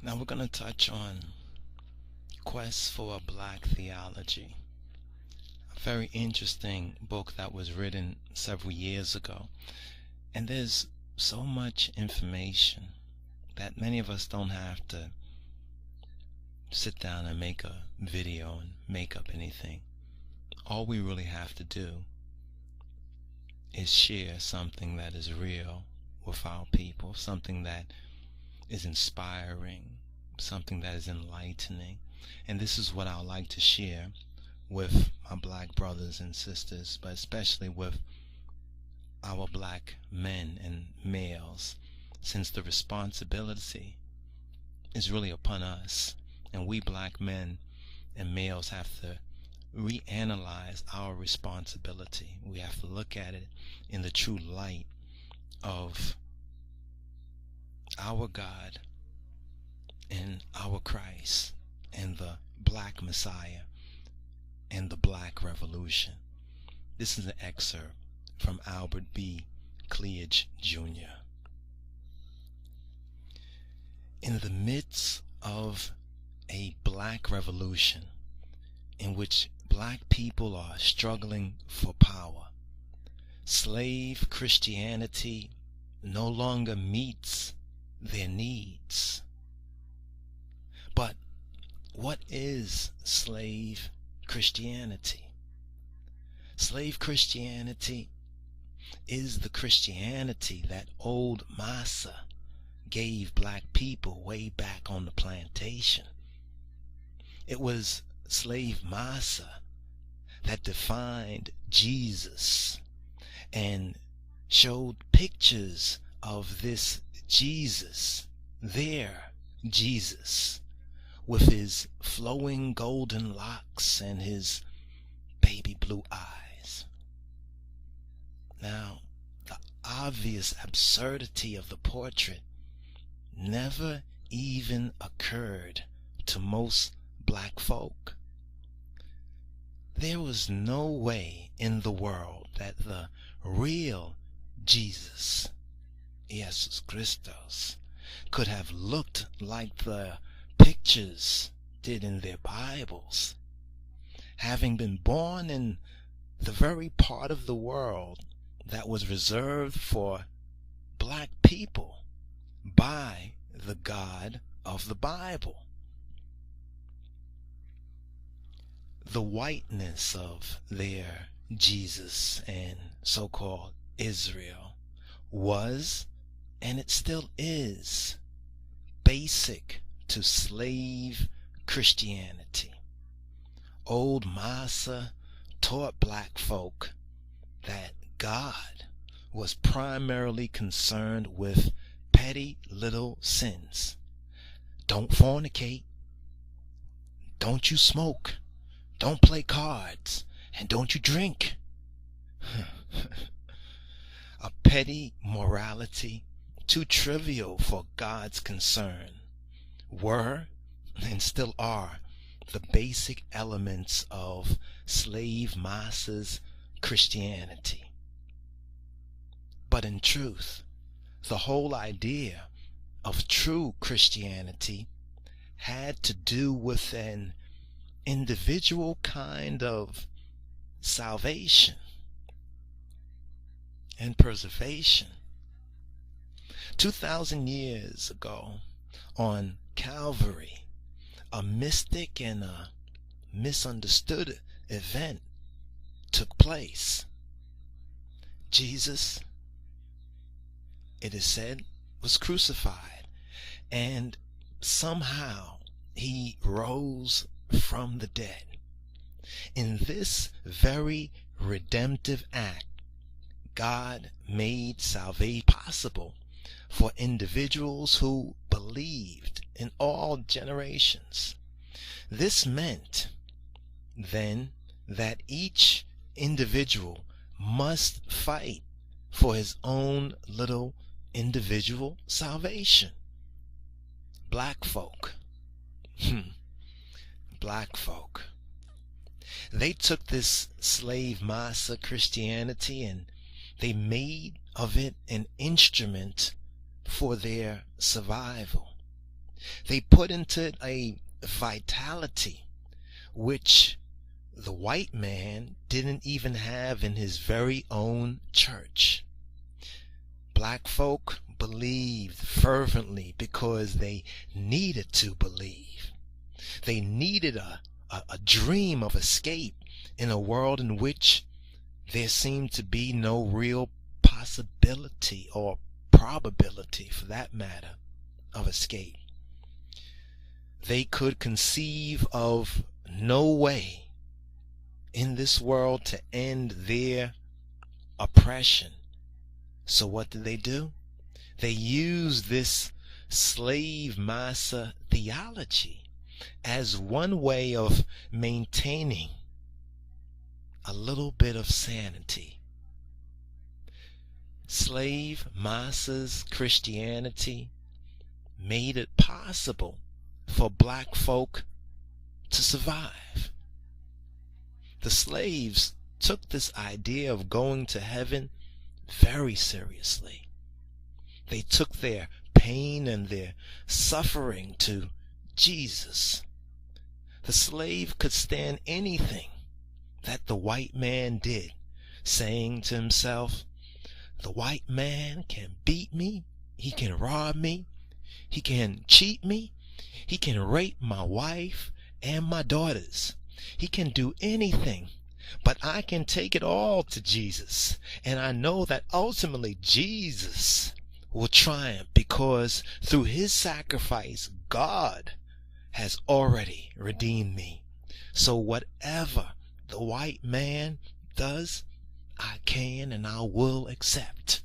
Now we're going to touch on Quest for a Black Theology, a very interesting book that was written several years ago. And there's so much information that many of us don't have to sit down and make a video and make up anything. All we really have to do is share something that is real with our people, something that is inspiring, something that is enlightening. And this is what I would like to share with my black brothers and sisters, but especially with our black men and males, since the responsibility is really upon us, and we black men and males have to reanalyze our responsibility. We have to look at it in the true light of our God and our Christ and the black Messiah and the black revolution. This is an excerpt from Albert B. Cleage Jr. In the midst of a black revolution in which black people are struggling for power, slave Christianity no longer meets their needs. But what is slave Christianity? Slave Christianity is the Christianity that old Massa gave black people way back on the plantation. It was slave Massa that defined Jesus and showed pictures of this Jesus, their Jesus, with his flowing golden locks and his baby blue eyes. Now, the obvious absurdity of the portrait never even occurred to most black folk. There was no way in the world that the real Jesus, IYESUS, KRISTOS, could have looked like the pictures did in their Bibles, having been born in the very part of the world that was reserved for black people by the God of the Bible. The whiteness of their Jesus and so-called Israel was, and it still is, basic to slave Christianity. Old Massa taught black folk that God was primarily concerned with petty little sins. Don't fornicate, don't you smoke, don't play cards, and don't you drink. A petty morality too trivial for God's concern were and still are the basic elements of slave Massa's Christianity. But in truth, the whole idea of true Christianity had to do with an individual kind of salvation and preservation. 2,000 years ago on Calvary, a mystic and a misunderstood event took place. Jesus, it is said, was crucified, and somehow he rose from the dead. In this very redemptive act, God made salvation possible for individuals who believed in all generations. This meant then that each individual must fight for his own little individual salvation. Black folk. Black folk. They took this slave Massa Christianity and they made of it an instrument for their survival. They put into it a vitality which the white man didn't even have in his very own church. Black folk believed fervently because they needed to believe. They needed a dream of escape in a world in which there seemed to be no real possibility or probability, for that matter, of escape. They could conceive of no way in this world to end their oppression. So what did they do? They used this slave master theology as one way of maintaining a little bit of sanity. Slave masters Christianity made it possible for black folk to survive. The slaves took this idea of going to heaven very seriously. They took their pain and their suffering to Jesus. The slave could stand anything that the white man did, saying to himself, the white man can beat me, he can rob me, he can cheat me, he can rape my wife and my daughters. He can do anything, but I can take it all to Jesus. And I know that ultimately Jesus will triumph because through his sacrifice, God has already redeemed me. So whatever the white man does, I can and I will accept.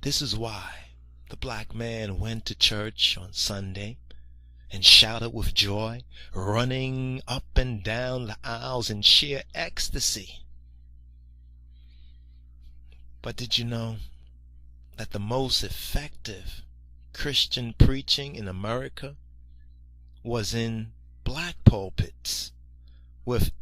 This is why the black man went to church on Sunday and shouted with joy, running up and down the aisles in sheer ecstasy. But did you know that the most effective Christian preaching in America was in black pulpits, with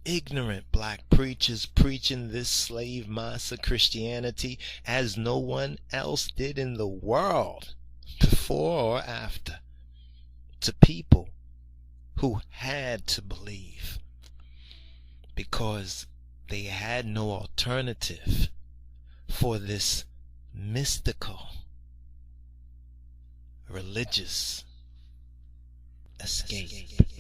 ignorant black preachers preaching this slave master Christianity as no one else did in the world, before or after, to people who had to believe because they had no alternative for this mystical religious escape.